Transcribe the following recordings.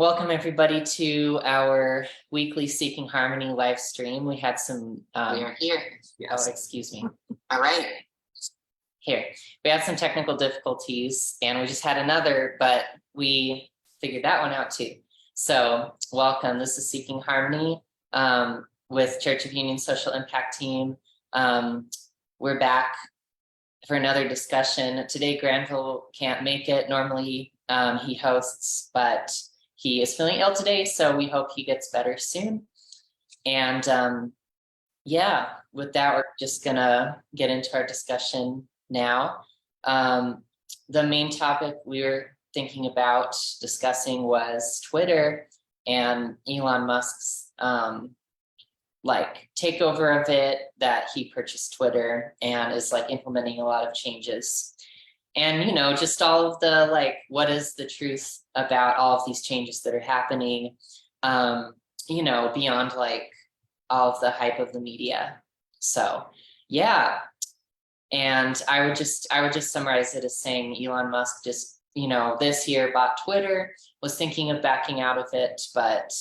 Welcome everybody to our weekly Seeking Harmony live stream. We had some We are here. Yes. Oh, excuse me. All right. Here. We had some technical difficulties and we just had another, but we figured that one out too. So welcome. This is Seeking Harmony with Church of Union Social Impact Team. We're back for another discussion. Today Granville can't make it. Normally he hosts, but he is feeling ill today, so we hope he gets better soon. And yeah, with that, we're just gonna get into our discussion now. The main topic we were thinking about discussing was Twitter and Elon Musk's like takeover of it, that he purchased Twitter and is like implementing a lot of changes. And, you know, just all of the, like, what is the truth about all of these changes that are happening, you know, beyond like all of the hype of the media. So, yeah. And I would just summarize it as saying Elon Musk just, you know, this year bought Twitter, was thinking of backing out of it, but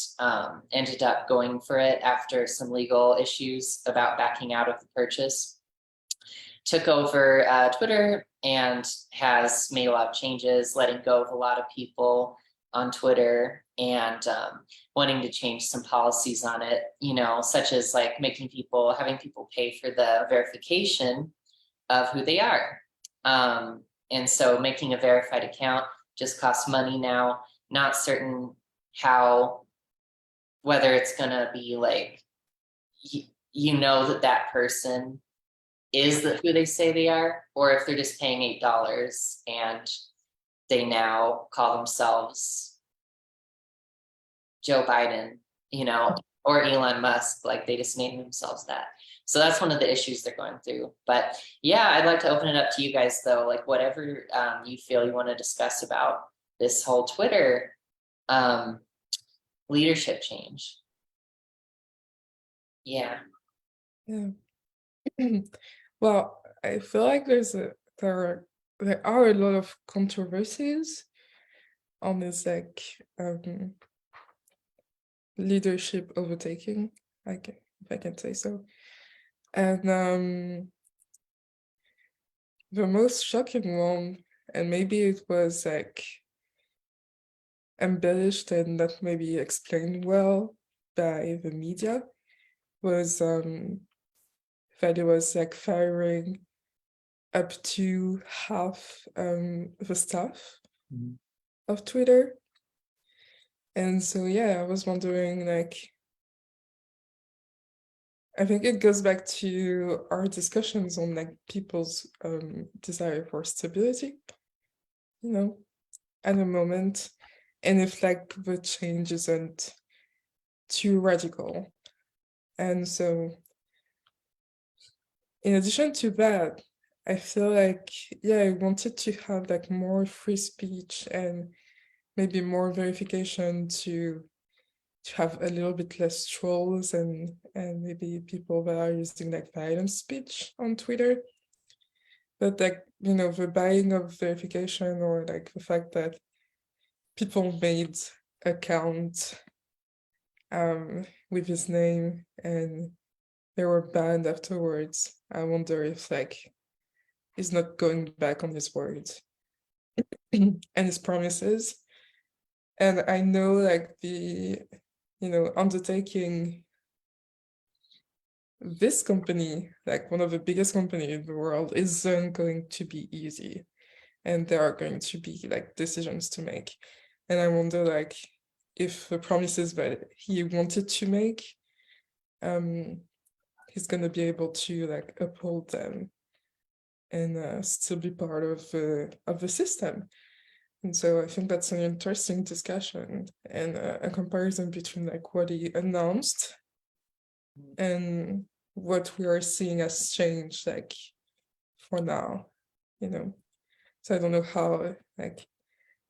ended up going for it after some legal issues about backing out of the purchase. Took over Twitter and has made a lot of changes, letting go of a lot of people on Twitter and wanting to change some policies on it, you know, such as like having people pay for the verification of who they are. And so making a verified account just costs money now, not certain whether it's gonna be like, you know, that person is who they say they are, or if they're just paying $8 and they now call themselves Joe Biden, you know, or Elon Musk, like they just name themselves that. So that's one of the issues they're going through. But yeah, I'd like to open it up to you guys though, like whatever you feel you want to discuss about this whole Twitter leadership change. Yeah. Well, I feel like there are a lot of controversies on this like leadership overtaking, if I can say so. And the most shocking one, and maybe it was like embellished and not maybe explained well by the media, was that it was like firing up to half the staff of Twitter. And so, yeah, I was wondering, like, I think it goes back to our discussions on like people's desire for stability, you know, at the moment. And if like the change isn't too radical. And so, in addition to that, I feel like, yeah, I wanted to have like more free speech and maybe more verification to have a little bit less trolls and maybe people that are using like violent speech on Twitter. But like, you know, the buying of verification, or like the fact that people made account with his name and they were banned afterwards. I wonder if like he's not going back on his words and his promises. And I know like undertaking this company, like one of the biggest companies in the world, isn't going to be easy. And there are going to be like decisions to make. And I wonder like if the promises that he wanted to make, he's going to be able to like uphold them and still be part of the system. And so I think that's an interesting discussion and a comparison between like what he announced and what we are seeing as change, like for now, you know. So I don't know how like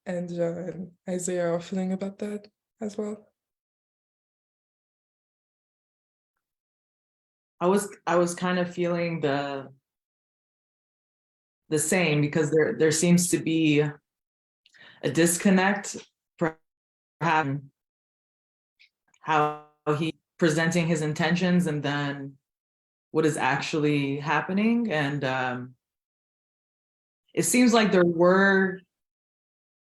Andrea and Isaiah are feeling about that as well. I was kind of feeling the same, because there seems to be a disconnect having how he presenting his intentions and then what is actually happening. And it seems like there were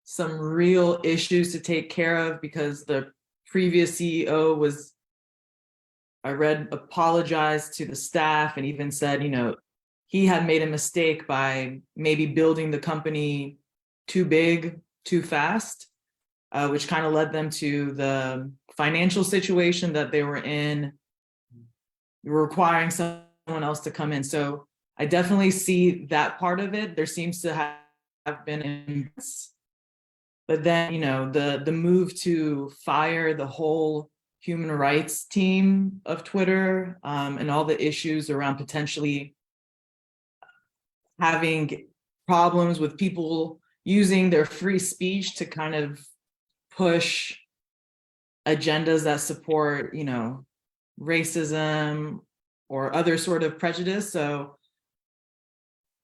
some real issues to take care of because the previous CEO was, I read, apologized to the staff and even said, he had made a mistake by maybe building the company too big, too fast, which kind of led them to the financial situation that they were in, requiring someone else to come in. So I definitely see that part of it. There seems to have been, but then, the move to fire the whole human rights team of Twitter, and all the issues around potentially having problems with people using their free speech to kind of push agendas that support, racism or other sort of prejudice. So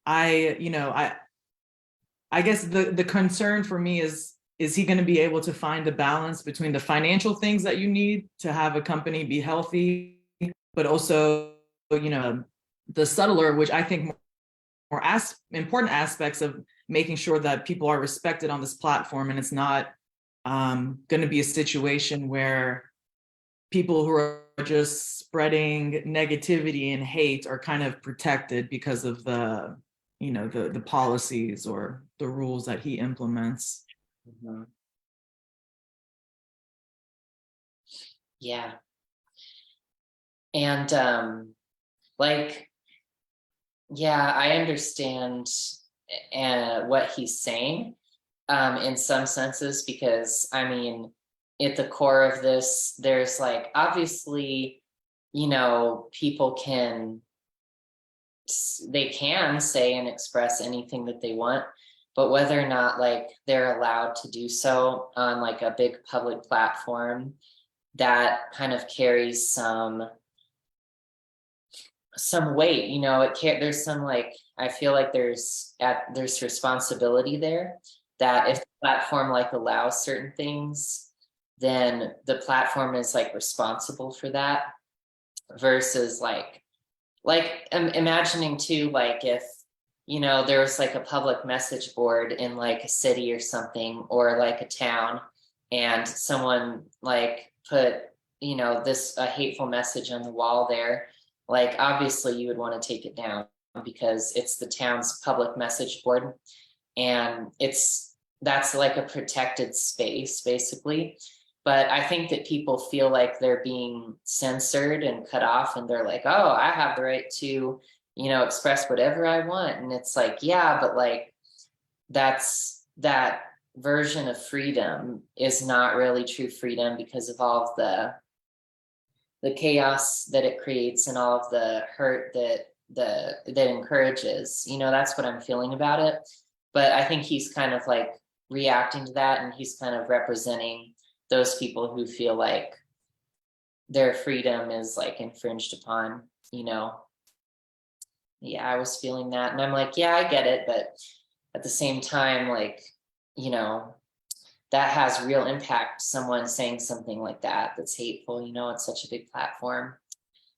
I guess the concern for me is he going to be able to find the balance between the financial things that you need to have a company be healthy, but also, the subtler, which I think more important aspects of making sure that people are respected on this platform, and it's not going to be a situation where people who are just spreading negativity and hate are kind of protected because of the policies or the rules that he implements. Mhm. Yeah. And yeah, I understand what he's saying in some senses, because I mean, at the core of this, there's like, obviously, people can say and express anything that they want, but whether or not like they're allowed to do so on like a big public platform that kind of carries some weight, there's some, like, I feel like there's responsibility there, that if the platform like allows certain things, then the platform is like responsible for that, versus like imagining too, like if there was like a public message board in like a city or something, or like a town, and someone like put a hateful message on the wall there, like obviously you would want to take it down because it's the town's public message board, and that's like a protected space basically. But I think that people feel like they're being censored and cut off, and they're like, oh, I have the right to express whatever I want. And it's like, yeah, but like that version of freedom is not really true freedom, because of all of the chaos that it creates and all of the hurt that encourages. That's what I'm feeling about it. But I think he's kind of like reacting to that, and he's kind of representing those people who feel like their freedom is like infringed upon. Yeah, I was feeling that, and I'm like, yeah, I get it, but at the same time, like, that has real impact. Someone saying something like that's hateful, it's such a big platform.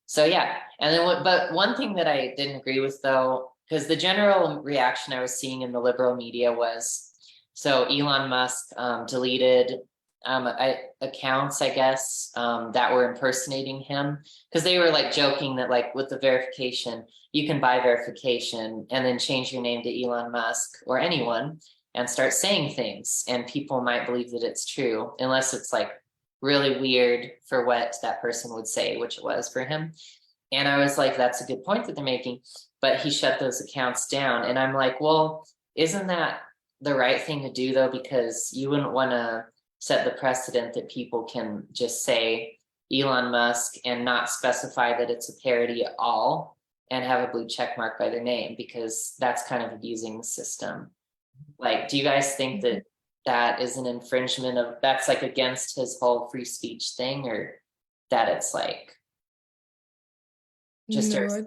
So yeah. And then but one thing that I didn't agree with, though, because the general reaction I was seeing in the liberal media was, so Elon Musk deleted accounts, I guess, that were impersonating him, because they were like joking that like with the verification, you can buy verification and then change your name to Elon Musk or anyone and start saying things, and people might believe that it's true, unless it's like really weird for what that person would say, which it was for him. And I was like, that's a good point that they're making, but he shut those accounts down. And I'm like, well, isn't that the right thing to do, though? Because you wouldn't want to set the precedent that people can just say Elon Musk and not specify that it's a parody at all and have a blue check mark by their name, because that's kind of abusing the system. Like, do you guys think that that is an infringement of, that's like against his whole free speech thing, or that it's like just No, I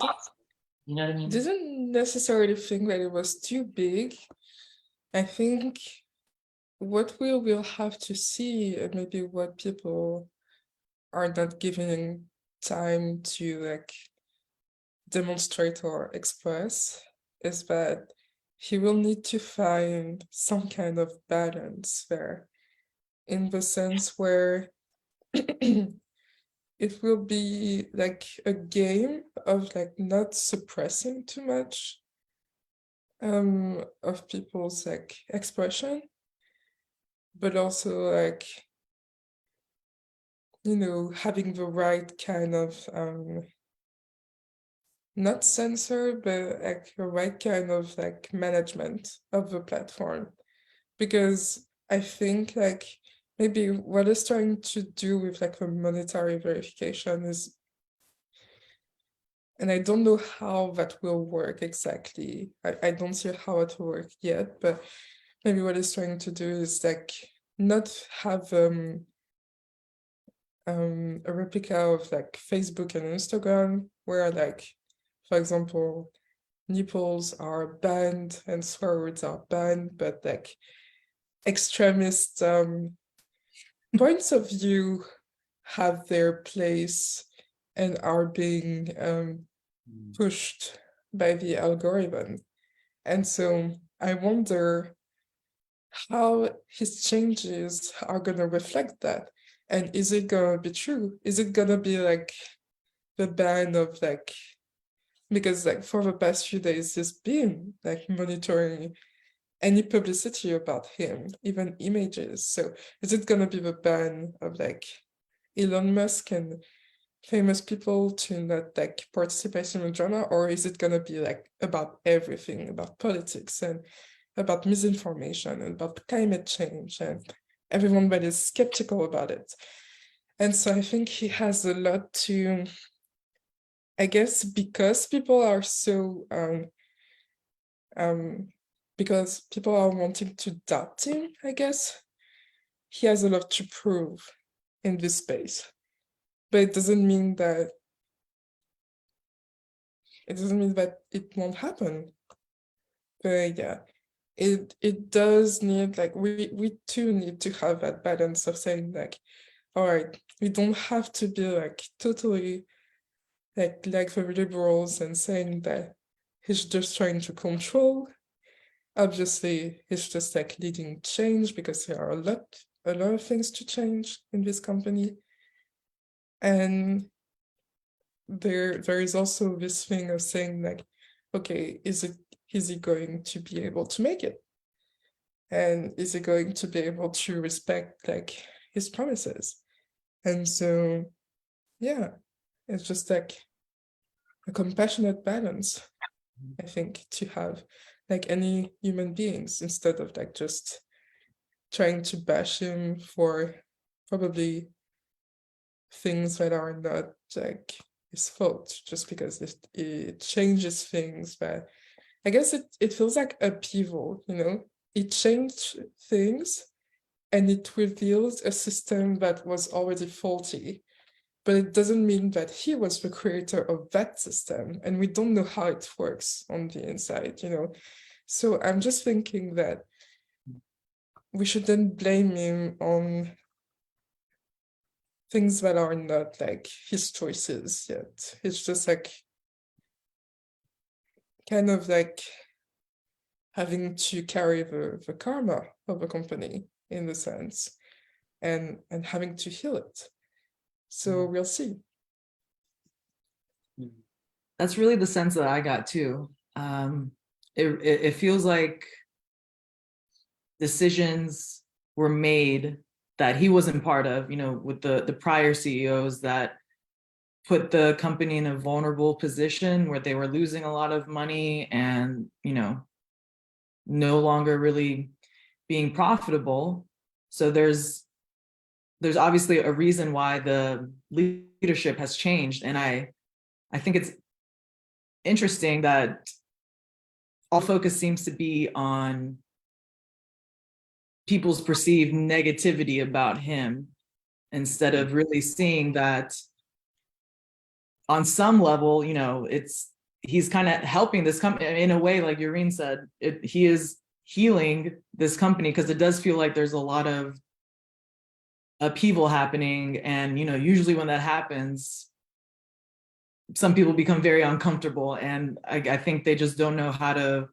you know what I mean? didn't necessarily think that it was too big. I think what we will have to see, and maybe what people are not giving time to like demonstrate or express, is that he will need to find some kind of balance there, in the sense where it will be like a game of like not suppressing too much of people's like expression, but also like, you know, having the right kind of not censor, but like the right kind of like management of the platform. Because I think like maybe what it's trying to do with like the monetary verification is, and I don't know how that will work exactly. I don't see how it will work yet, but maybe what it's trying to do is like not have a replica of like Facebook and Instagram, where like, for example, nipples are banned and swear words are banned, but like extremist points of view have their place and are being pushed by the algorithm. And so I wonder how his changes are going to reflect that. And is it going to be true? Is it going to be like the ban of like, because like for the past few days, he's been like monitoring any publicity about him, even images. So is it going to be the ban of like Elon Musk and famous people to not like participate in the drama, or is it going to be like about everything, about politics and about misinformation and about climate change and everyone that is skeptical about it? And so I think he has a lot to, I guess, because people are so because people are wanting to doubt him, I guess he has a lot to prove in this space. But it doesn't mean that it won't happen. But yeah, it does need, like, we too need to have that balance of saying like, all right, we don't have to be like totally like the liberals and saying that he's just trying to control. Obviously, he's just like leading change, because there are a lot of things to change in this company. And there is also this thing of saying like, okay, is he going to be able to make it? And is he going to be able to respect like his promises? And so, yeah, it's just like a compassionate balance, I think, to have like any human beings, instead of like just trying to bash him for probably things that are not like his fault, just because it changes things. But I guess it feels like upheaval, you know? It changed things and it reveals a system that was already faulty. But it doesn't mean that he was the creator of that system, and we don't know how it works on the inside, you know? So I'm just thinking that we shouldn't blame him on things that are not like his choices yet. It's just like kind of like having to carry the karma of a company, in the sense, and having to heal it. So we'll see. That's really the sense that I got too. It feels like decisions were made that he wasn't part of, you know, with the prior CEOs, that put the company in a vulnerable position where they were losing a lot of money and, you know, no longer really being profitable. So there's obviously a reason why the leadership has changed. And I think it's interesting that all focus seems to be on people's perceived negativity about him, instead of really seeing that on some level, you know, he's kind of helping this company in a way, like Yoreen said, he is healing this company, because it does feel like there's a lot of upheaval happening. And, usually when that happens, some people become very uncomfortable. And I think they just don't know how to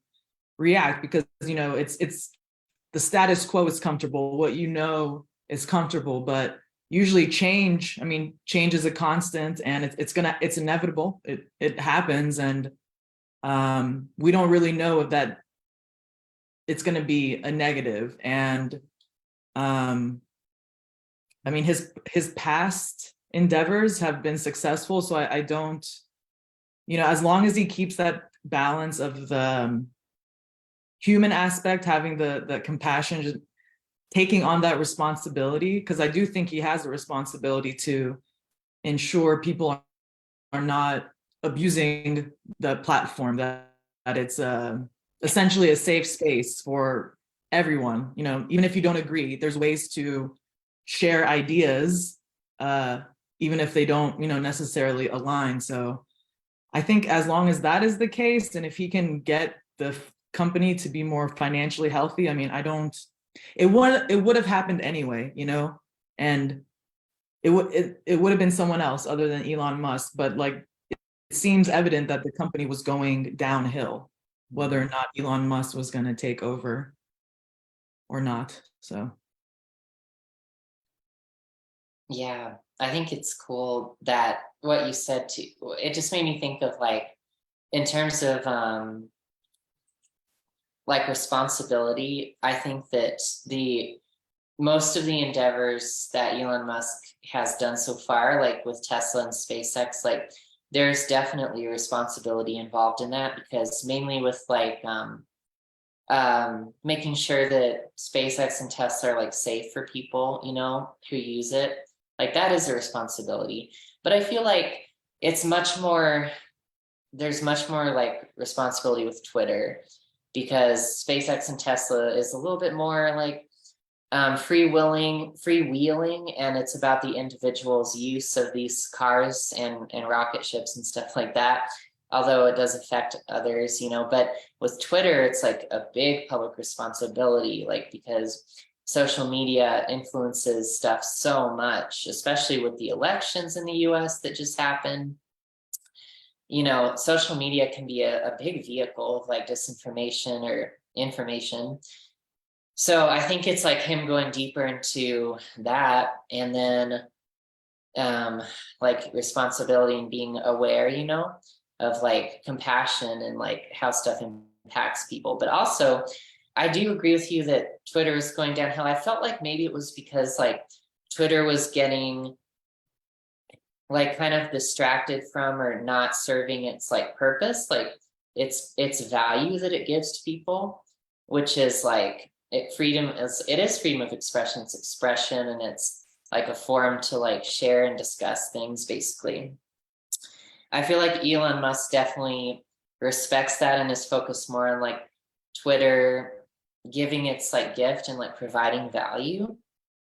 react, because, it's the status quo is comfortable. What is comfortable, but usually change is a constant, and it's inevitable. It happens. And we don't really know if that it's going to be a negative. And his past endeavors have been successful, so I don't, as long as he keeps that balance of the human aspect, having the compassion, just taking on that responsibility, because I do think he has a responsibility to ensure people are not abusing the platform, that it's essentially a safe space for everyone. Even if you don't agree, there's ways to share ideas, even if they don't, necessarily align. So I think as long as that is the case, and if he can get the company to be more financially healthy, it would have happened anyway, and it would have been someone else other than Elon Musk. But like, it seems evident that the company was going downhill, whether or not Elon Musk was going to take over or not. So Yeah, I think it's cool that what you said too, it just made me think of like, in terms of like responsibility, I think that most of the endeavors that Elon Musk has done so far, like with Tesla and SpaceX, like there's definitely a responsibility involved in that, because mainly with like making sure that SpaceX and Tesla are like safe for people, who use it. Like that is a responsibility. But I feel like there's much more like responsibility with Twitter, because SpaceX and Tesla is a little bit more like freewheeling, and it's about the individual's use of these cars and rocket ships and stuff like that. Although it does affect others, but with Twitter, it's like a big public responsibility, like because social media influences stuff so much, especially with the elections in the US that just happened. Social media can be a big vehicle of like disinformation or information. So I think it's like him going deeper into that, and then like responsibility and being aware, of like compassion and like how stuff impacts people. But also, I do agree with you that Twitter is going downhill. I felt like maybe it was because like Twitter was getting like kind of distracted from, or not serving its like purpose, like its value that it gives to people, which is like it is freedom of expression. It's expression, and it's like a forum to like share and discuss things, basically. I feel like Elon Musk definitely respects that and is focused more on like Twitter giving its like gift and like providing value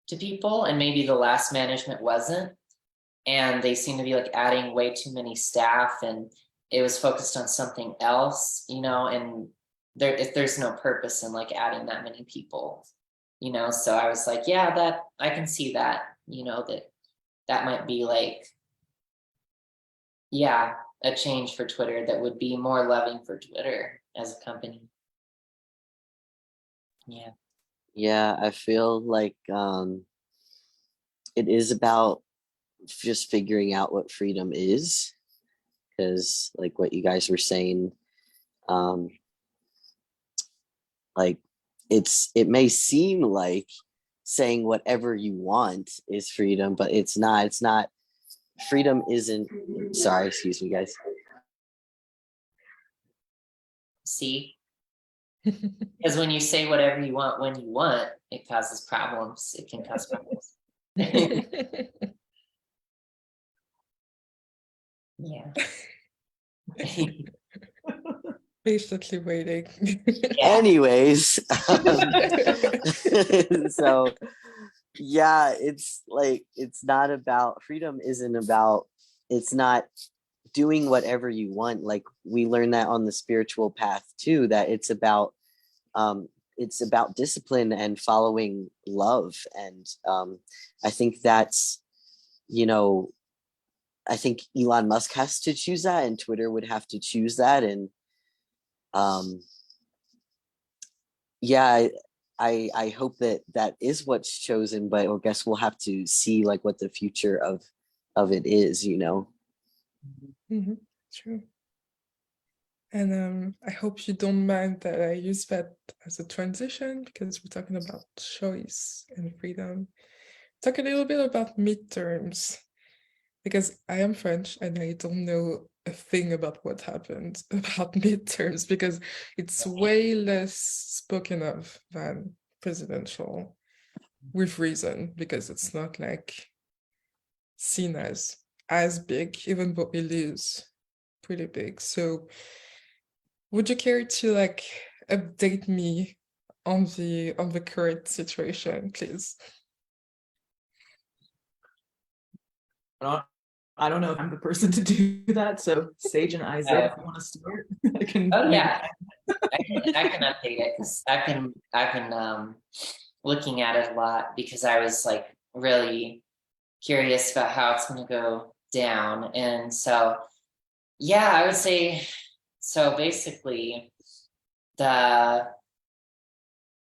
to people, and maybe the last management wasn't, and they seem to be like adding way too many staff, and it was focused on something else, and there's no purpose in like adding that many people, so I was like, yeah, that I can see that, that might be like, yeah, a change for Twitter that would be more loving for Twitter as a company. Yeah. Yeah, I feel like it is about just figuring out what freedom is, because like what you guys were saying, like it may seem like saying whatever you want is freedom, but it's not. Freedom isn't, sorry, excuse me guys. See, because when you say whatever you want when you want, it causes problems. It can cause problems. Yeah. Patiently waiting. Anyways, so yeah, it's like, it's not about, freedom isn't about, it's not doing whatever you want. Like we learn that on the spiritual path too, that it's about it's about discipline and following love. And I think that's, you know, I think Elon Musk has to choose that, and Twitter would have to choose that. And yeah, I hope that that is what's chosen, but I guess we'll have to see like what the future of it is, you know. Mhm, true. And I hope you don't mind that I use that as a transition, because we're talking about choice and freedom. Talk a little bit about midterms, because I am French and I don't know a thing about what happened about midterms, because it's way less spoken of than presidential, with reason, because it's not like seen as big, even though it is pretty big. So would you care to like update me on the current situation, please? I don't know if I'm the person to do that. So Sage and Isaac, if you want to start, I can. Oh yeah, I can update it because I've been looking at it a lot because I was like really curious about how it's going to go down. And so yeah, I would say so basically the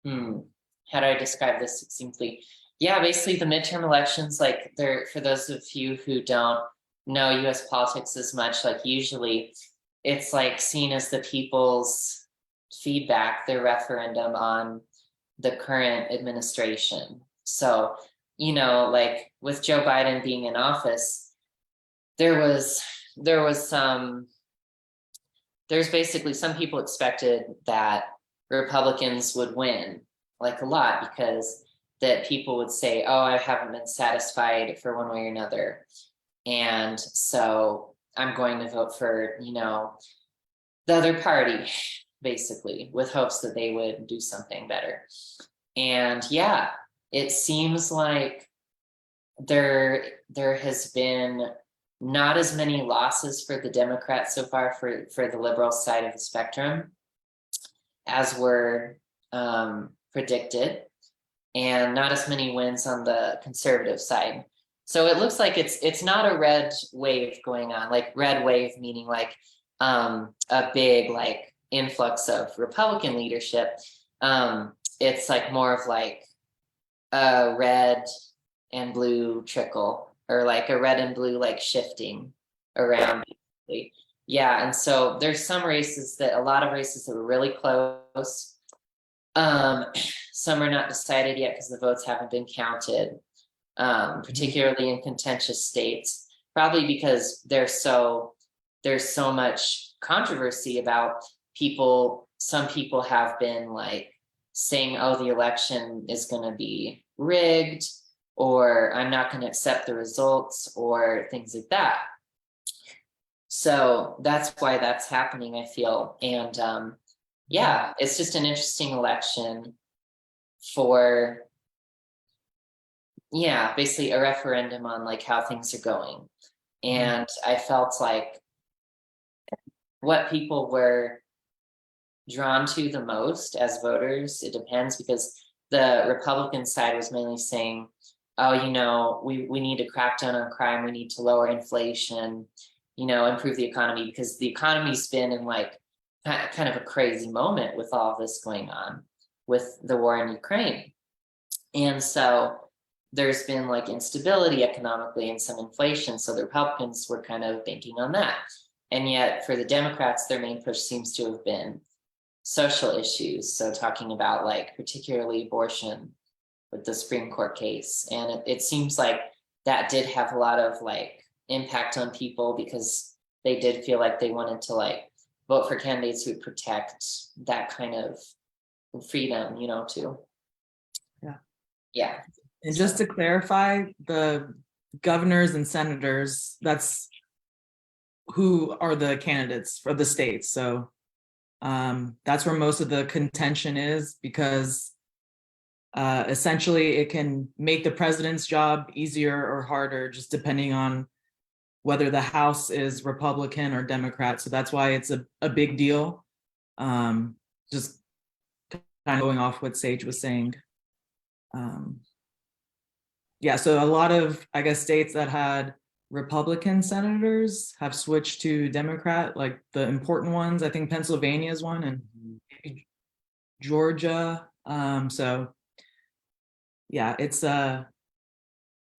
how do I describe this succinctly? Yeah, basically the midterm elections, like they're, for those of you who don't know US politics as much, like usually it's like seen as the people's feedback, their referendum on the current administration. So, you know, like with Joe Biden being in office, there was some, there's basically some people expected that Republicans would win, like a lot, because that people would say, oh, I haven't been satisfied for one way or another. And so I'm going to vote for, you know, the other party, basically, with hopes that they would do something better. And yeah, it seems like there has been not as many losses for the Democrats so far for the liberal side of the spectrum as were predicted, and not as many wins on the conservative side. So it looks like it's not a red wave going on, like red wave meaning like a big like influx of Republican leadership. It's like more of like a red and blue trickle, or like a red and blue like shifting around basically. Yeah, and so there's some races that, a lot of races that were really close. Some are not decided yet because the votes haven't been counted, particularly in contentious states, probably because there's so much controversy about people. Some people have been like saying, oh, the election is going to be rigged, or I'm not going to accept the results, or things like that. So that's why that's happening, I feel. And yeah, it's just an interesting election for, yeah, basically a referendum on like how things are going. And I felt like what people were drawn to the most as voters, it depends, because the Republican side was mainly saying, oh, you know, we need to crack down on crime, we need to lower inflation, you know, improve the economy, because the economy's been in like kind of a crazy moment with all of this going on with the war in Ukraine. And so there's been like instability economically and some inflation. So the Republicans were kind of banking on that. And yet for the Democrats, their main push seems to have been social issues. So talking about like particularly abortion with the Supreme Court case. And it seems like that did have a lot of like impact on people, because they did feel like they wanted to like vote for candidates who would protect that kind of freedom, you know, too. Yeah. Yeah. And just to clarify, the governors and senators, that's who are the candidates for the states. So that's where most of the contention is, because essentially it can make the president's job easier or harder, just depending on whether the House is Republican or Democrat. So that's why it's a big deal. Just kind of going off what Sage was saying. Yeah, so a lot of, I guess, states that had Republican senators have switched to Democrat, like the important ones. I think Pennsylvania is one, and maybe Georgia. So yeah, it's a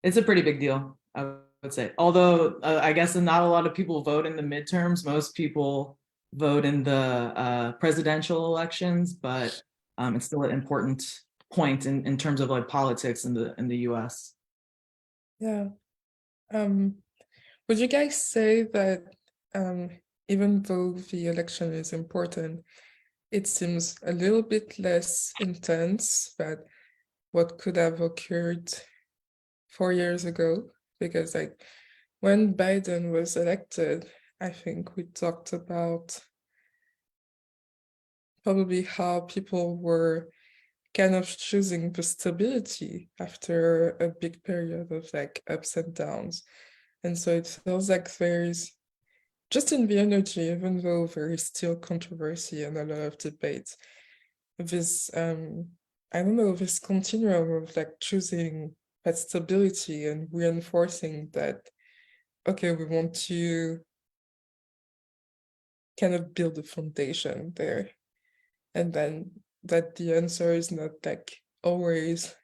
pretty big deal, I would say. Although I guess not a lot of people vote in the midterms. Most people vote in the presidential elections, but it's still an important point in terms of like politics in the US. Yeah. Would you guys say that even though the election is important, it seems a little bit less intense than what could have occurred 4 years ago? Because like when Biden was elected, I think we talked about probably how people were kind of choosing the stability after a big period of like ups and downs. And so it feels like there's just in the energy, even though there is still controversy and a lot of debate, this I don't know, this continuum of like choosing that stability and reinforcing that, okay, we want to kind of build a foundation there. And then that the answer is not like always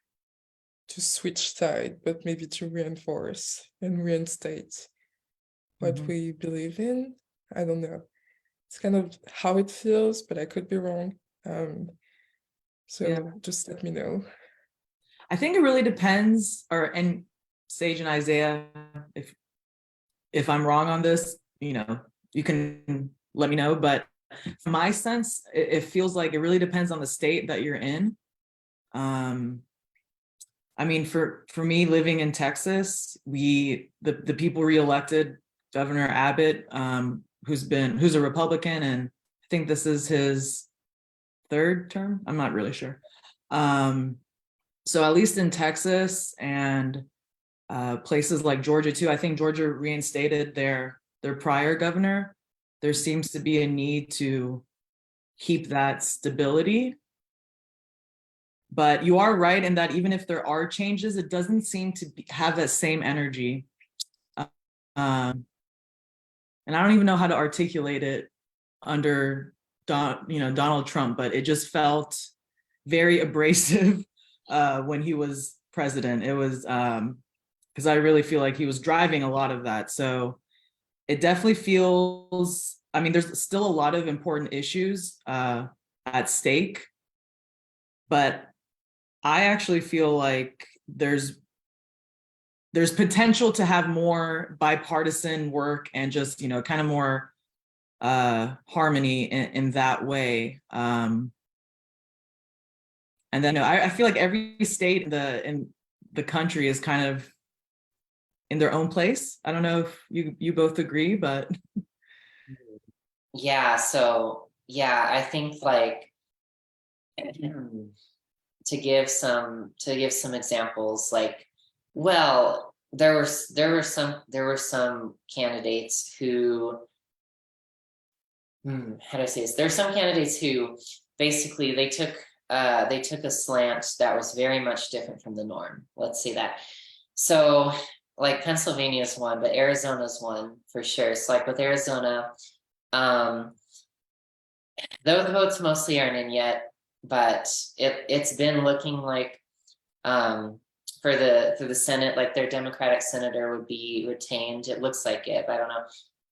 to switch side, but maybe to reinforce and reinstate what Mhm. we believe in. I don't know. It's kind of how it feels, but I could be wrong. So Yeah. just let me know. I think it really depends, and Sage and Isaiah, if I'm wrong on this, you can let me know. But from my sense, it feels like it really depends on the state that you're in. I mean, for me living in Texas, the people reelected Governor Abbott, who's a Republican, and I think this is his third term. I'm not really sure. So at least in Texas and places like Georgia too, I think Georgia reinstated their prior governor. There seems to be a need to keep that stability. But you are right in that even if there are changes, it doesn't seem to have that same energy. And I don't even know how to articulate it under Donald Trump, but it just felt very abrasive when he was president. It was because I really feel like he was driving a lot of that. So it definitely feels, I mean, there's still a lot of important issues at stake, but I actually feel like there's potential to have more bipartisan work and just, kind of more harmony in that way. And then I feel like every state in the country is kind of in their own place. I don't know if you both agree, but Yeah, so yeah, I think like to give some examples, like, well, there were some candidates who how do I say this? There are some candidates who basically they took a slant that was very much different from the norm. Let's say that. So like Pennsylvania is one, but Arizona's one for sure. So like with Arizona, though the votes mostly aren't in yet, but it's been looking like for the Senate, like their Democratic senator would be retained. It looks like it, but I don't know.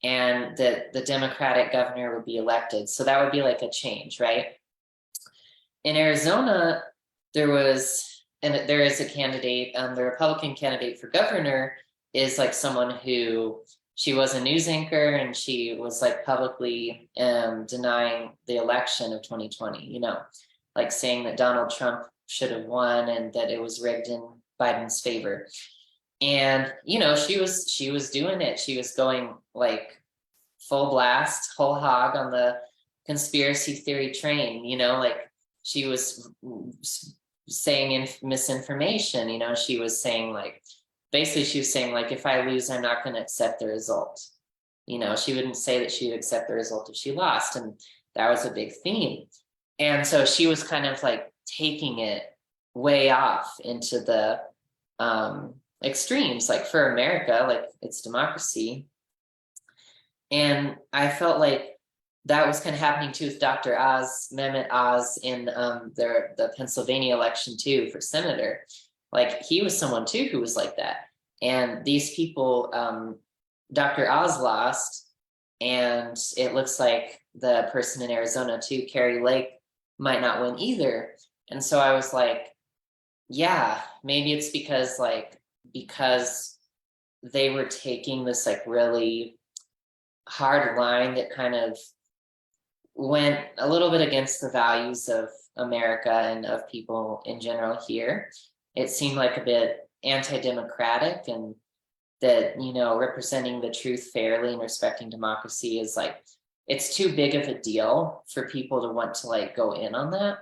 And the Democratic governor would be elected. So that would be like a change, right? In Arizona, there is a candidate, the Republican candidate for governor is like someone who, she was a news anchor and she was like publicly denying the election of 2020, like saying that Donald Trump should have won and that it was rigged in Biden's favor. And she was doing it. She was going like full blast, whole hog on the conspiracy theory train, like she was saying misinformation, she was saying like, basically she was saying like, if I lose, I'm not going to accept the result. She wouldn't say that she would accept the result if she lost. And that was a big theme. And so she was kind of like taking it way off into the extremes, like for America, like it's democracy. And I felt like that was kind of happening too with Dr. Oz, Mehmet Oz, in the Pennsylvania election too for senator. Like he was someone too who was like that. And these people, Dr. Oz lost, and it looks like the person in Arizona too, Carrie Lake, might not win either. And so I was like, yeah, maybe it's because they were taking this like really hard line that kind of went a little bit against the values of America and of people in general here. It seemed like a bit anti-democratic, and that, you know, representing the truth fairly and respecting democracy is like, it's too big of a deal for people to want to like go in on that.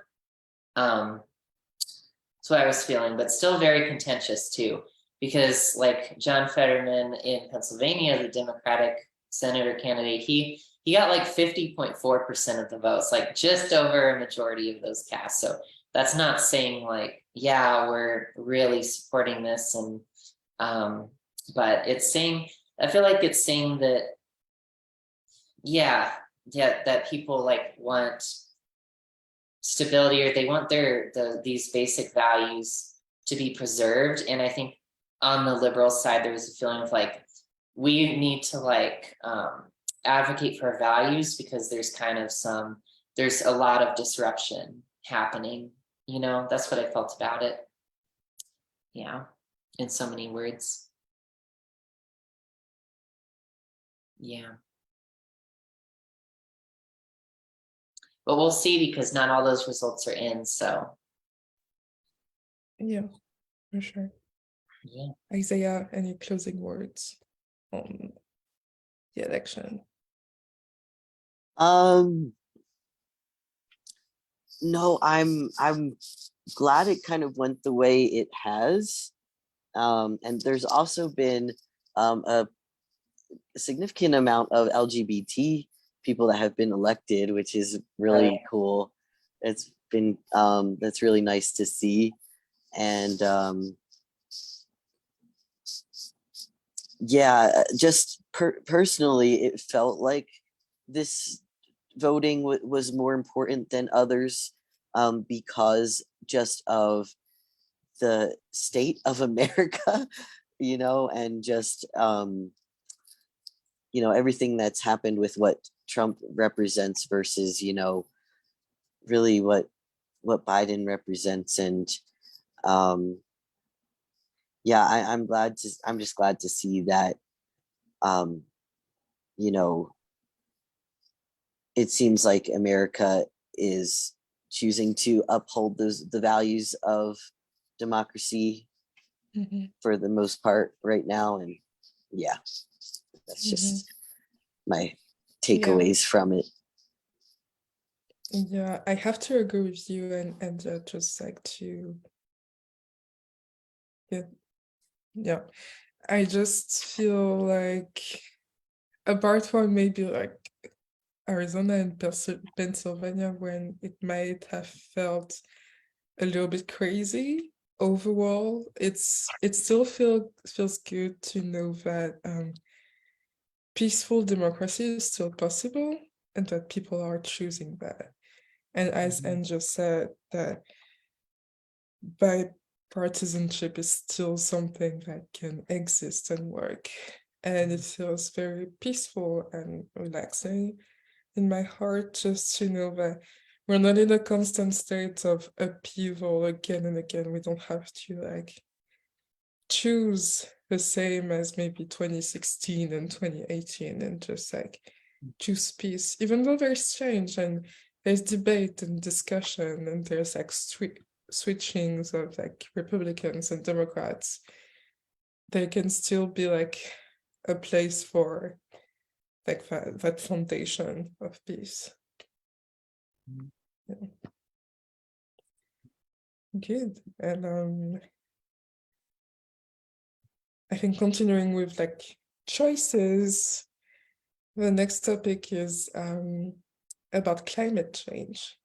That's what I was feeling, but still very contentious too, because like John Fetterman in Pennsylvania, the Democratic senator candidate, he got like 50.4% of the votes, like just over a majority of those cast. So that's not saying like, yeah, we're really supporting this, and but it's saying, I feel like it's saying that, yeah, that people like want stability, or they want these basic values to be preserved. And I think on the liberal side, there was a feeling of like, we need to like advocate for our values, because there's a lot of disruption happening, you know. That's what I felt about it. Yeah, in so many words. Yeah. But we'll see, because not all those results are in, so. Yeah, for sure. Yeah. Isaiah, any closing words on the election? No, I'm glad it kind of went the way it has. And there's also been a significant amount of LGBT people that have been elected, which is really cool. It's been that's really nice to see. And yeah, just personally, it felt like this voting was more important than others, because just of the state of America, you know, and just you know, everything that's happened with what Trump represents versus, you know, really what Biden represents. And yeah, I'm just glad to see that, you know, it seems like America is choosing to uphold the values of democracy for the most part right now. And yeah, that's just my takeaways from it. Yeah, I have to agree with you, and just like to, yeah, I just feel like, apart from maybe like Arizona and Pennsylvania, when it might have felt a little bit crazy, overall, it still feels good to know that peaceful democracy is still possible, and that people are choosing that. And as Anne just said, that bipartisanship is still something that can exist and work. And it feels very peaceful and relaxing in my heart, just to know that we're not in a constant state of upheaval again and again. We don't have to like choose the same as maybe 2016 and 2018, and just like choose peace, even though there's change and there's debate and discussion, and there's like switchings of like Republicans and Democrats. There can still be like a place for like that foundation of peace. Yeah. Good. And I think continuing with like choices, the next topic is about climate change.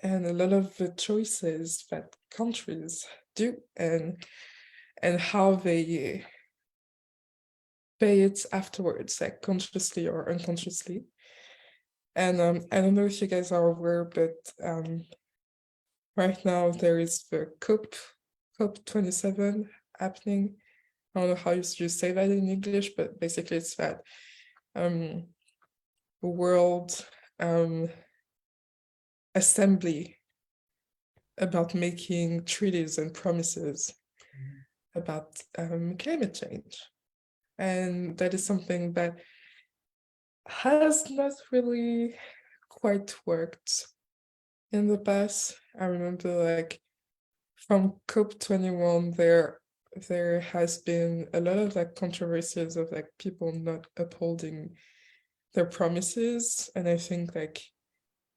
and a lot of the choices that countries do, and how they pay it afterwards, like consciously or unconsciously. And I don't know if you guys are aware, but right now there is the COP27 happening. I don't know how you say that in English, but basically it's that world assembly about making treaties and promises about climate change. And that is something that has not really quite worked in the past. I remember like from COP21 there has been a lot of like controversies of like people not upholding their promises. And I think like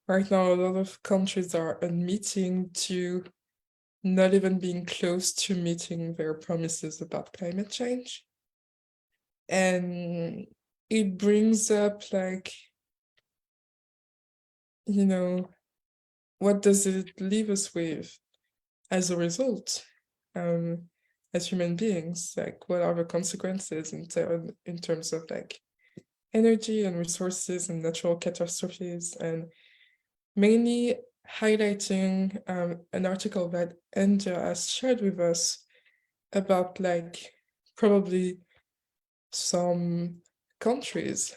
right now a lot of countries are admitting to not even being close to meeting their promises about climate change. And it brings up like, you know, what does it leave us with as a result, as human beings? Like, what are the consequences in terms of like energy and resources and natural catastrophes? And mainly highlighting an article that Andrea has shared with us about like probably some countries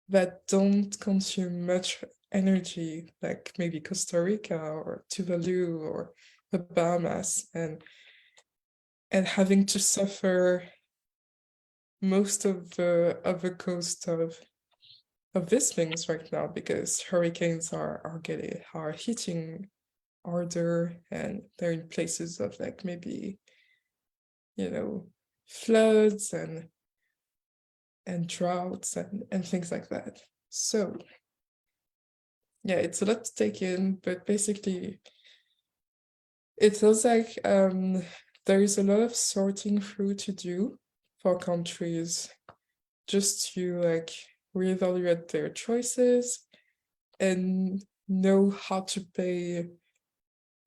that don't consume much energy, like maybe Costa Rica or Tuvalu or the Bahamas, and having to suffer most of the cost of these things right now because hurricanes are hitting harder, and they're in places of like maybe, you know, floods and droughts and things like that. So yeah, it's a lot to take in, but basically it feels like there is a lot of sorting through to do for countries just to like reevaluate their choices and know how to pay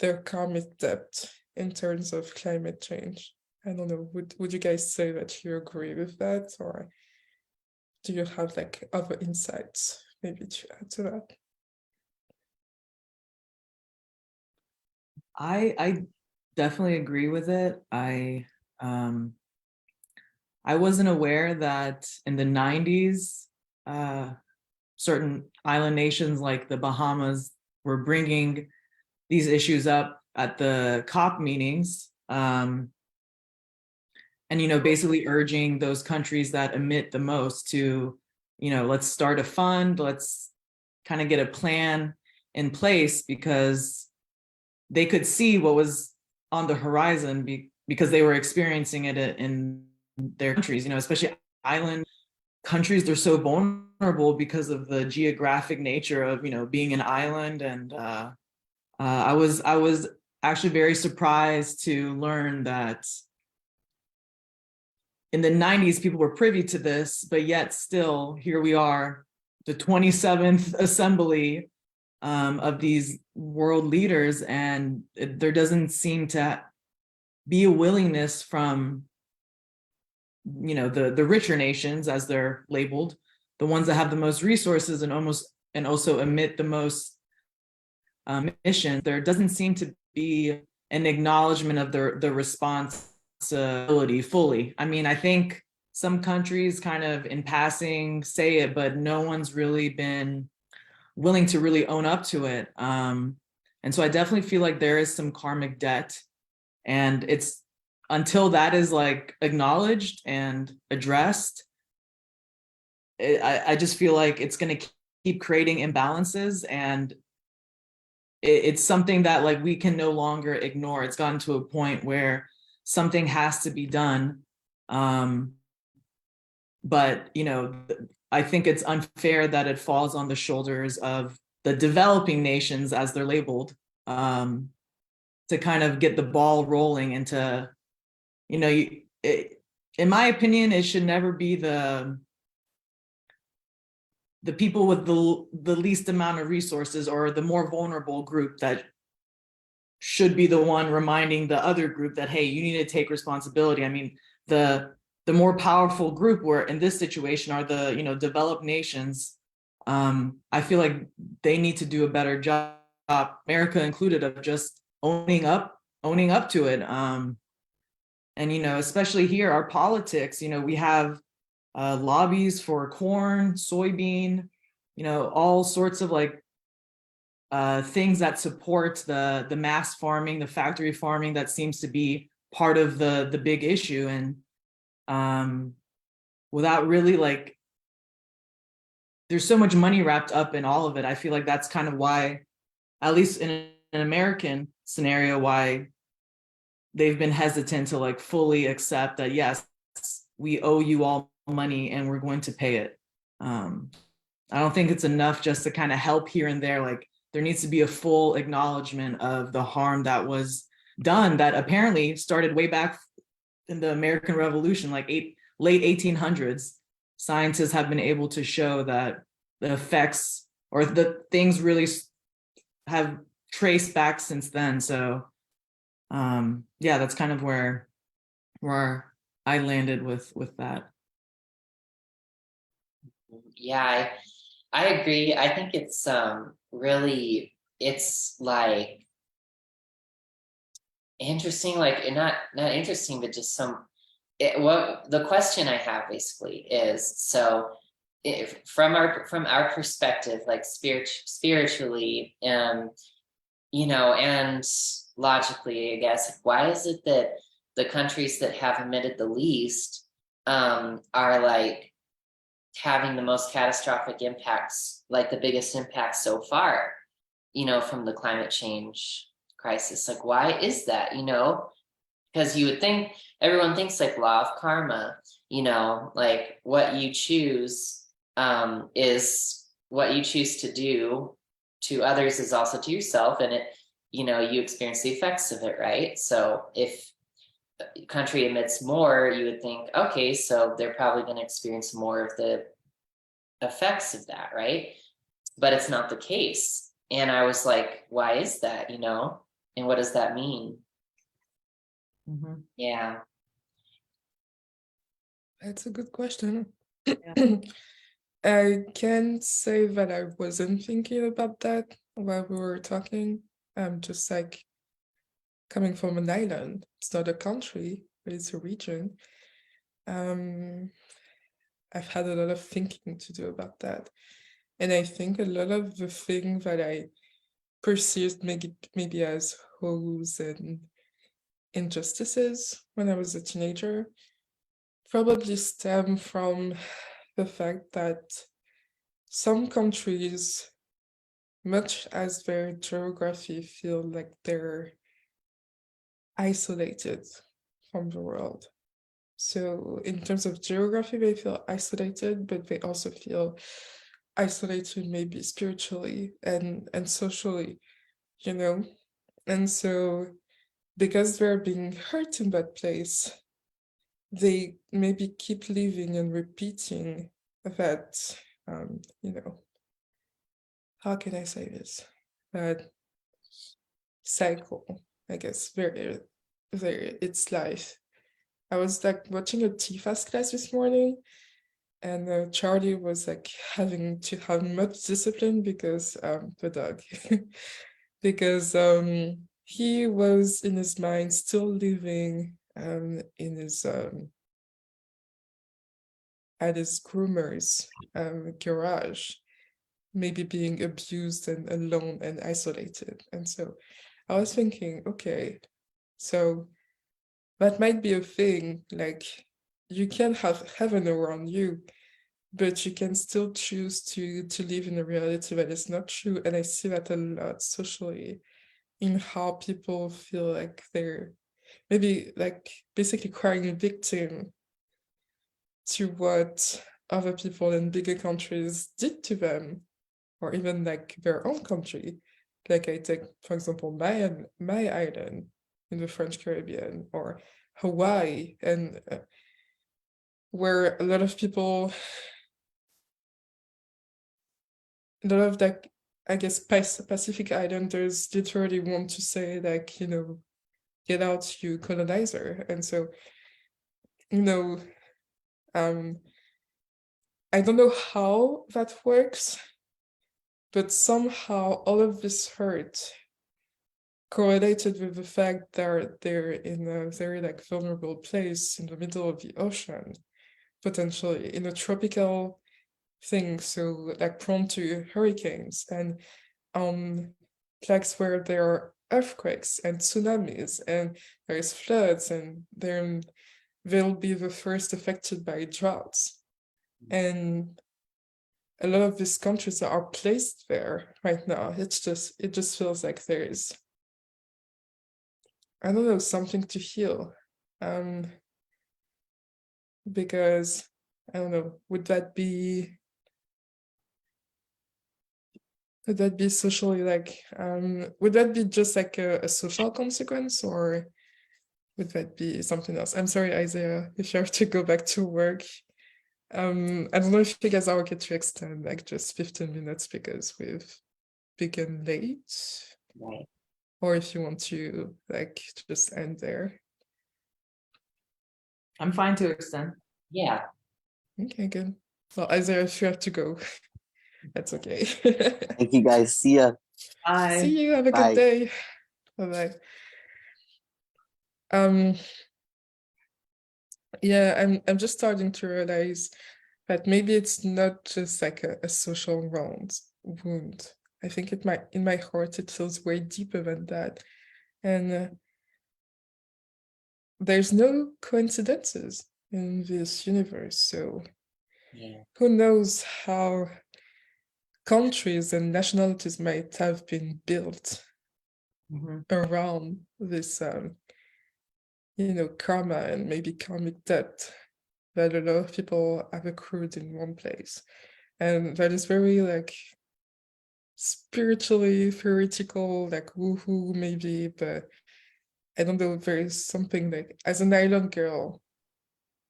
their karmic debt in terms of climate change. I don't know, would you guys say that you agree with that, or do you have like other insights maybe to add to that? I definitely agree with it. I wasn't aware that in the 90s, certain island nations like the Bahamas were bringing these issues up at the COP meetings, and basically urging those countries that emit the most to, let's start a fund, let's kind of get a plan in place, because they could see what was on the horizon because they were experiencing it in their countries, especially island countries. They're so vulnerable because of the geographic nature of, being an island. And I was actually very surprised to learn that in the 90s, people were privy to this, but yet still here we are, the 27th assembly of these world leaders, and there doesn't seem to be a willingness from the richer nations, as they're labeled, the ones that have the most resources and also emit the most emissions. There doesn't seem to be an acknowledgement of the responsibility fully. I mean, I think some countries kind of in passing say it, but no one's really been willing to really own up to it. And so I definitely feel like there is some karmic debt, and it's until that is like acknowledged and addressed, I just feel like it's going to keep creating imbalances, and it's something that like we can no longer ignore. It's gotten to a point where something has to be done. But I think it's unfair that it falls on the shoulders of the developing nations, as they're labeled, to kind of get the ball rolling into, in my opinion, it should never be the people with the least amount of resources, or the more vulnerable group, that should be the one reminding the other group that, hey, you need to take responsibility. I mean, the more powerful group, where in this situation are the, you know, developed nations. I feel like they need to do a better job, America included, of just owning up to it. And, you know, especially here, our politics, you know, we have lobbies for corn, soybean, you know, all sorts of like things that support the mass farming, the factory farming that seems to be part of the big issue. And without really like, there's so much money wrapped up in all of it. I feel like that's kind of why, at least in an American scenario, why they've been hesitant to like fully accept that, yes, we owe you all money and we're going to pay it. I don't think it's enough just to kind of help here and there. Like, there needs to be a full acknowledgement of the harm that was done, that apparently started way back in the American Revolution, like late 1800s. Scientists have been able to show that the effects, or the things, really have traced back since then. So yeah, that's kind of where I landed with that. Yeah, I agree. I think it's really, it's like interesting, like, and not interesting, but just what the question I have basically is, so if from our perspective, like spiritually, you know, and logically, I guess, why is it that the countries that have emitted the least are like having the most catastrophic impacts, like the biggest impacts so far, you know, from the climate change crisis? Like, why is that, you know? Because you would think, everyone thinks like law of karma, you know, like what you choose is what you choose to do to others is also to yourself, and it, you know, you experience the effects of it, right? So if a country emits more, you would think, okay, so they're probably going to experience more of the effects of that, right? But it's not the case. And I was like, why is that, you know? And what does that mean? Mm-hmm. Yeah. That's a good question. Yeah. I can't say that I wasn't thinking about that while we were talking. I'm just like coming from an island. It's not a country, but it's a region. I've had a lot of thinking to do about that. And I think a lot of the thing that I perceived maybe as holes and injustices when I was a teenager probably stem from the fact that some countries, much as their geography, feel like they're isolated from the world. So in terms of geography, they feel isolated, but they also feel isolated maybe spiritually and socially, you know? And so because they're being hurt in that place, they maybe keep living and repeating that, you know, how can I say this? That cycle, I guess, very, it's life. I was like watching a TFAS class this morning, and Charlie was like having to have much discipline because the dog, because he was in his mind still living in his at his groomer's garage, maybe being abused and alone and isolated. And so I was thinking, okay, so that might be a thing, like you can have heaven around you, but you can still choose to live in a reality that is not true. And I see that a lot socially in how people feel like they're maybe like basically crying victim to what other people in bigger countries did to them, or even like their own country. Like I take, for example, my island in the French Caribbean, or Hawaii, and where a lot of people a lot of like, I guess, Pacific Islanders literally want to say like, get out, you colonizer. And so, I don't know how that works, but somehow all of this hurt correlated with the fact that they're in a very like vulnerable place in the middle of the ocean, potentially in a tropical thing, so like prone to hurricanes, and places where there are earthquakes and tsunamis and there's floods, and they'll be the first affected by droughts. And a lot of these countries that are placed there right now, it just feels like there is, I don't know, something to heal. Because I don't know, would that be socially like, would that be just like a social consequence, or would that be something else? I'm sorry, Isaiah, if you have to go back to work. I don't know if you guys are okay to extend like just 15 minutes because we've begun late, Right. or if you want to like just end there. I'm fine to extend. Yeah. Okay, good. Well, Isaiah, if you have to go, that's okay. Thank you guys. See ya. Bye. See you. Have a Bye. good day. Bye bye. Yeah, I'm just starting to realize that maybe it's not just like a social wound. I think in my heart it feels way deeper than that, and there's no coincidences in this universe. So Yeah. who knows how countries and nationalities might have been built Mhm. around this, karma and maybe karmic debt that a lot of people have accrued in one place. And that is very like spiritually theoretical, like woohoo maybe, but I don't know, there is something like, as an island girl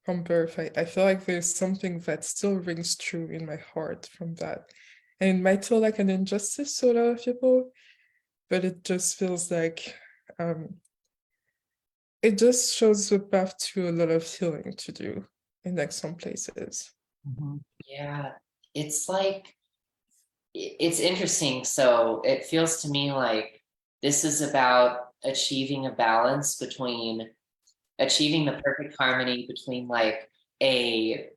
from birth, I feel like there's something that still rings true in my heart from that. And it might feel like an injustice to a lot of people, but it just feels like it just shows the path to a lot of healing to do in like some places. Mhm. Yeah. It's like, it's interesting. So it feels to me like this is about achieving a balance between achieving the perfect harmony between like a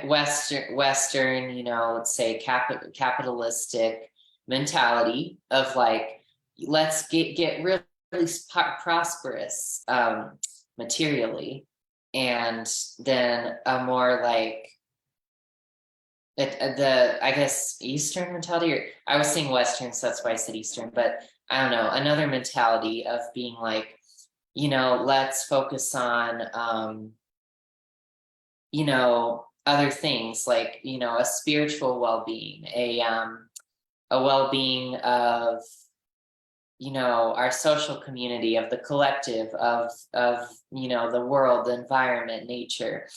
Western, let's say capitalistic mentality of like, let's get really prosperous materially, and then a more like I guess Eastern mentality, or I was saying Western, so that's why I said Eastern, but I don't know, another mentality of being like, let's focus on other things like, a spiritual well-being, a well-being of, our social community, of the collective, of the world, the environment, nature.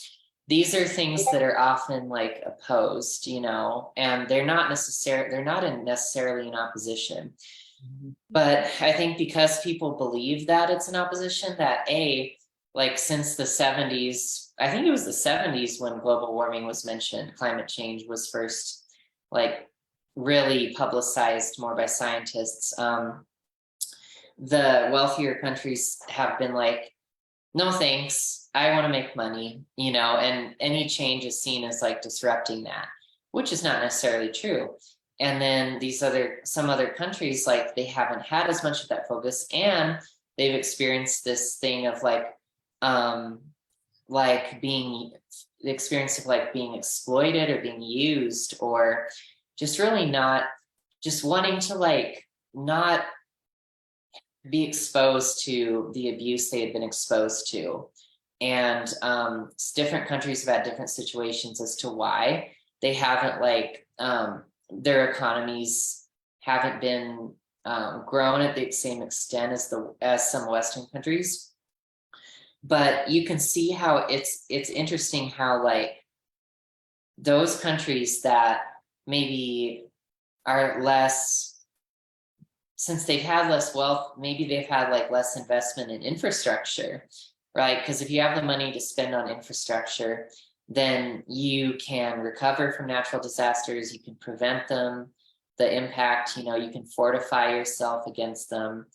These are things that are often like opposed, and they're not necessarily in opposition. But I think because people believe that it's an opposition, that like since the 70s, I think it was the 70s when global warming was mentioned, climate change was first like really publicized more by scientists. The wealthier countries have been like, no thanks, I want to make money, and any change is seen as like disrupting that, which is not necessarily true. And then some other countries, like they haven't had as much of that focus, and they've experienced this thing of being the experience of like being exploited or being used, or just really not just wanting to like not be exposed to the abuse they had been exposed to. And different countries have had different situations as to why they haven't their economies haven't been grown at the same extent as some Western countries. But you can see how it's interesting how like those countries that maybe are less, since they've had less wealth, maybe they've had like less investment in infrastructure, right? Because if you have the money to spend on infrastructure, then you can recover from natural disasters, you can prevent them, the impact, you can fortify yourself against them.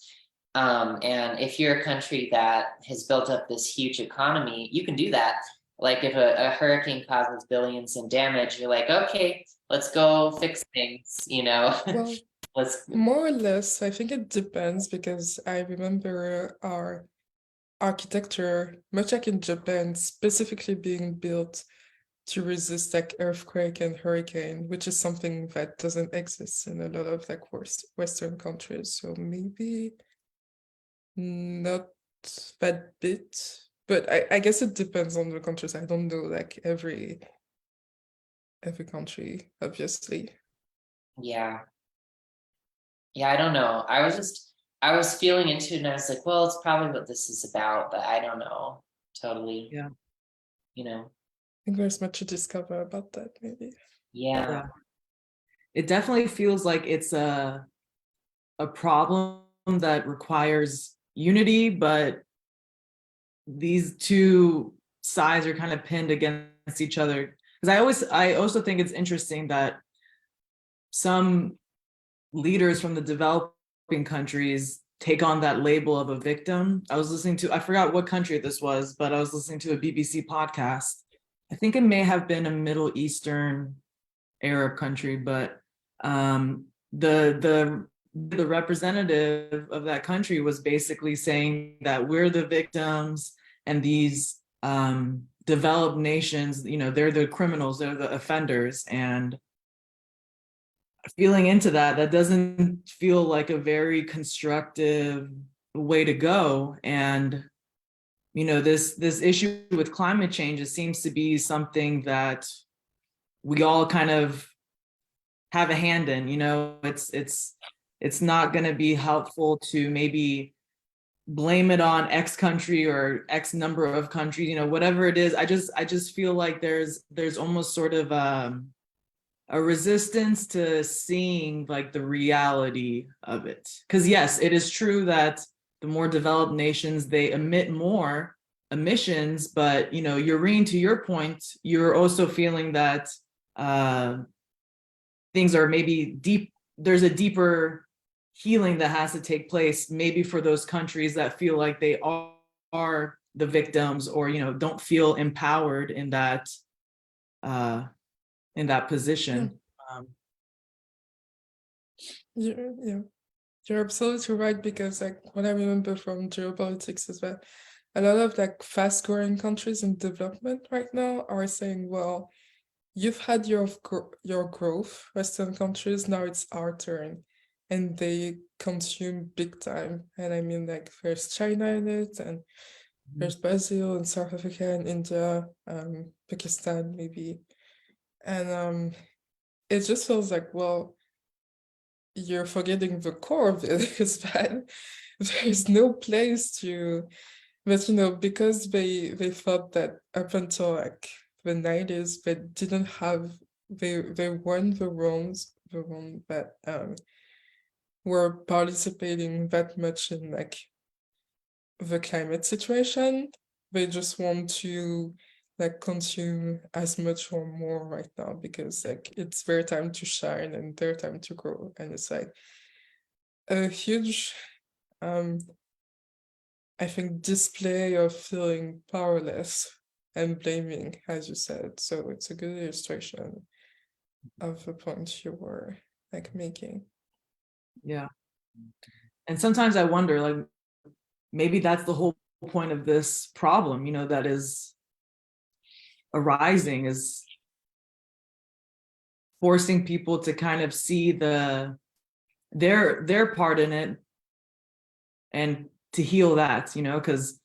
And if you're a country that has built up this huge economy, you can do that. Like if a hurricane causes billions in damage, you're like, okay, let's go fix things, Well, let's. more or less, I think it depends because I remember our architecture, much like in Japan, specifically being built to resist like earthquake and hurricane, which is something that doesn't exist in a lot of like Western countries. So maybe not that bit, but I guess it depends on the countries. I don't know like every country, obviously. Yeah. I don't know. I was feeling into it and I was like, well, it's probably what this is about, but I don't know totally. Yeah. I think there's much to discover about that, maybe. Yeah. It definitely feels like it's a problem that requires unity, but these two sides are kind of pinned against each other. Because I also think it's interesting that some leaders from the developing countries take on that label of a victim. I was listening to, I forgot what country this was, but I was listening to a BBC podcast. I think it may have been a Middle Eastern Arab country, but the representative of that country was basically saying that we're the victims and these developed nations, they're the criminals, they're the offenders. And feeling into that doesn't feel like a very constructive way to go. And this issue with climate change, it seems to be something that we all kind of have a hand in. It's not going to be helpful to maybe blame it on X country or X number of countries, whatever it is. I just feel like there's almost sort of a resistance to seeing like the reality of it. Because yes, it is true that the more developed nations, they emit more emissions, but Eurene, to your point, you're also feeling that things are maybe deep, there's a deeper healing that has to take place, maybe for those countries that feel like they are the victims, or don't feel empowered in that position. You're absolutely right, because like what I remember from geopolitics is that a lot of like fast growing countries in development right now are saying, well, you've had your growth, Western countries, now it's our turn. And they consume big time. And I mean, like, there's China in it, and there's Brazil and South Africa and India, Pakistan, maybe. And it just feels like, well, you're forgetting the core of it, is that there's no place to, but because they thought that up until like the 90s, they didn't have, they weren't the ones that were participating that much in like the climate situation. They just want to like consume as much or more right now, because like it's their time to shine and their time to grow. And it's like a huge I think display of feeling powerless and blaming, as you said. So it's a good illustration of the point you were like making. Yeah. And sometimes I wonder, like, maybe that's the whole point of this problem, that is arising, is forcing people to kind of see their part in it and to heal that, because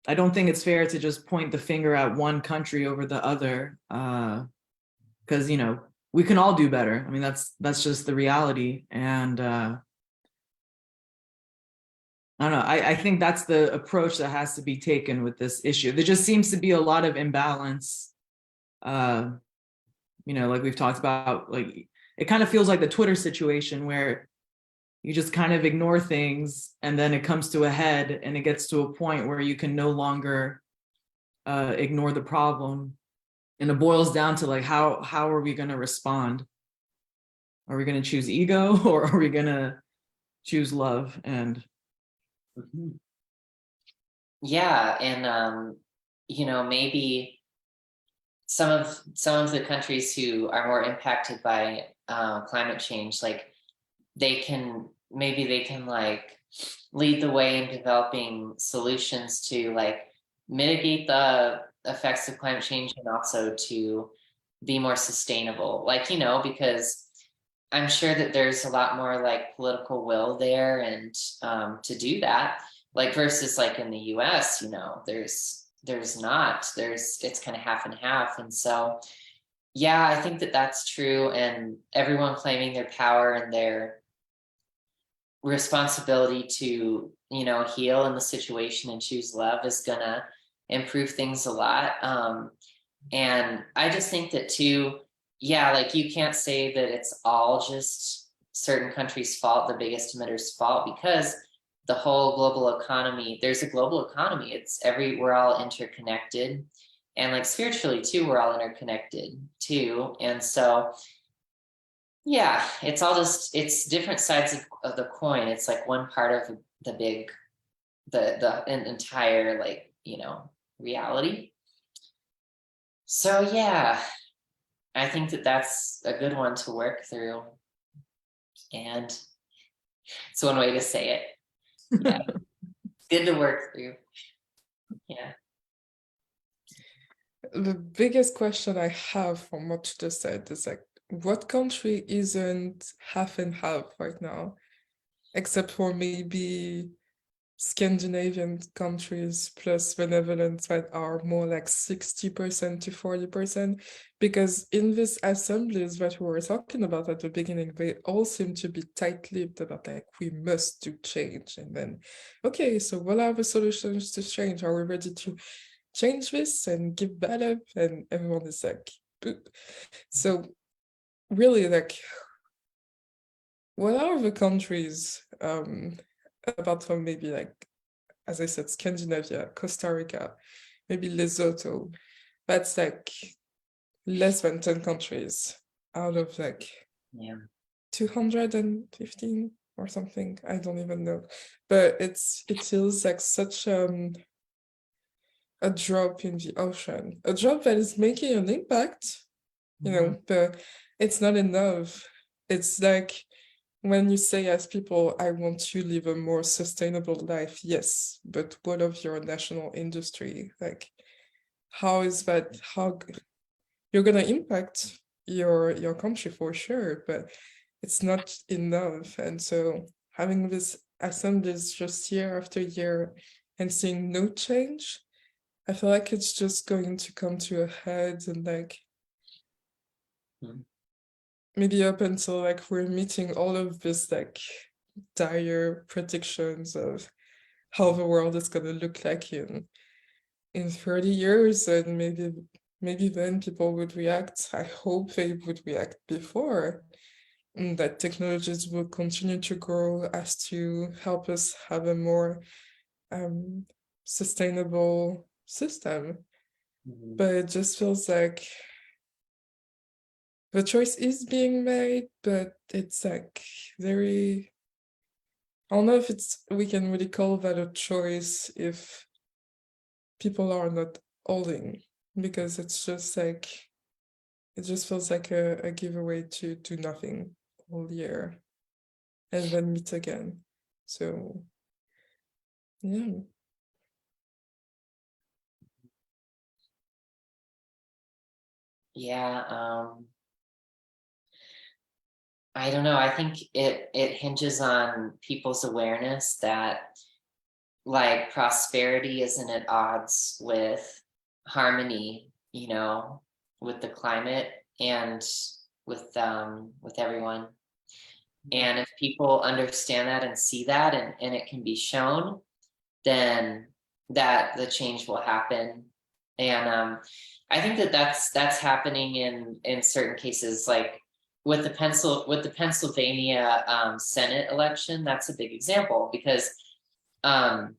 I don't think it's fair to just point the finger at one country over the other, because we can all do better. I mean, that's just the reality. And I don't know. I think that's the approach that has to be taken with this issue. There just seems to be a lot of imbalance. Like we've talked about, like it kind of feels like the Twitter situation where you just kind of ignore things and then it comes to a head and it gets to a point where you can no longer ignore the problem. And it boils down to like, how are we going to respond? Are we going to choose ego or are we going to choose love? And yeah, and maybe some of the countries who are more impacted by climate change, like they can like lead the way in developing solutions to like mitigate the effects of climate change and also to be more sustainable, like, because I'm sure that there's a lot more like political will there and to do that, like versus like in the US, there's not, it's kind of half and half. And so, yeah, I think that that's true. And everyone claiming their power and their responsibility to, heal in the situation and choose love is gonna improve things a lot. And I just think that too, yeah, like you can't say that it's all just certain countries' fault, the biggest emitters' fault, because the whole global economy, there's a global economy. We're all interconnected. And like spiritually too, we're all interconnected too. And so, yeah, it's all just, it's different sides of the coin. It's like one part of the big, the entire like, reality. So yeah, I think that that's a good one to work through. And it's one way to say it. Yeah. Good to work through. Yeah. The biggest question I have from what you just said is like, what country isn't half and half right now, except for maybe Scandinavian countries plus the Netherlands that are more like 60% to 40%, because in these assemblies that we were talking about at the beginning, they all seem to be tight-lipped about like, we must do change. And then, okay, so what are the solutions to change? Are we ready to change this and give that up? And everyone is like, boop. So really, like, what are the countries apart from maybe like, as I said, Scandinavia, Costa Rica, maybe Lesotho, that's like less than 10 countries out of like 215 or something. I don't even know. But it feels like such a drop in the ocean, a drop that is making an impact, but it's not enough. It's like when you say as people, I want to live a more sustainable life, yes, but what of your national industry? Like, how is that? How you're gonna impact your country for sure, but it's not enough. And so having this assemblies just year after year and seeing no change, I feel like it's just going to come to a head and like maybe up until like we're meeting all of this like dire predictions of how the world is going to look like in 30 years, and maybe then people would react. I hope they would react before, and that technologies will continue to grow as to help us have a more sustainable system. But it just feels like the choice is being made, but it's like very, I don't know if we can really call that a choice if people are not holding, because it's just like, it just feels like a giveaway to do nothing all year and then meet again. So yeah. Yeah. I don't know. I think it hinges on people's awareness that like prosperity isn't at odds with harmony, with the climate and with everyone. And if people understand that and see that and it can be shown, then that the change will happen. And I think that that's happening in certain cases, like with the Pennsylvania Senate election, that's a big example because John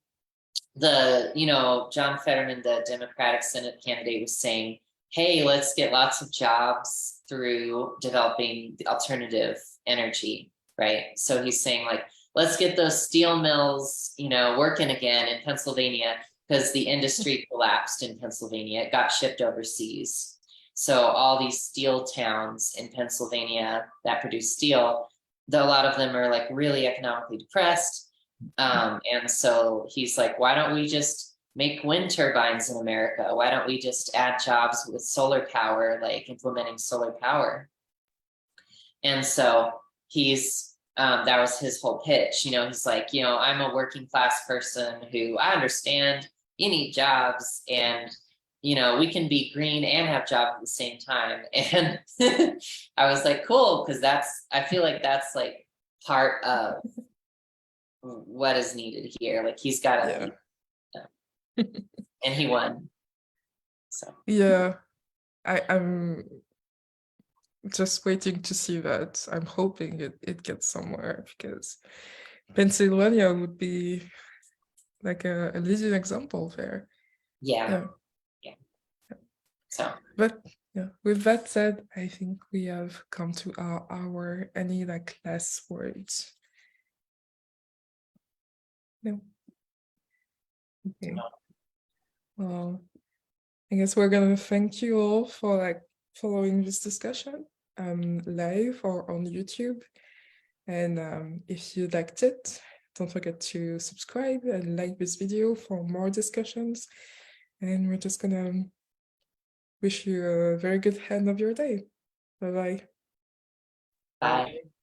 Fetterman, the Democratic Senate candidate, was saying, hey, let's get lots of jobs through developing the alternative energy, right? So he's saying, like, let's get those steel mills, working again in Pennsylvania because the industry collapsed in Pennsylvania. It got shipped overseas. So all these steel towns in Pennsylvania that produce steel, a lot of them are like really economically depressed. And so he's like, why don't we just make wind turbines in America? Why don't we just add jobs with solar power, like implementing solar power? And so that was his whole pitch. He's like, I'm a working class person who I understand you need jobs and, we can be green and have jobs at the same time. And I was like, cool. Cause I feel like that's like part of what is needed here. Like he's got to, and he won. So Yeah, I'm just waiting to see that. I'm hoping it gets somewhere because Pennsylvania would be like a leading example there. yeah. So, but yeah, with that said, I think we have come to our hour. Any like last words? No. Okay. Well, I guess we're gonna thank you all for like following this discussion live or on YouTube. And if you liked it, don't forget to subscribe and like this video for more discussions. And we're just gonna wish you a very good end of your day. Bye-bye. bye.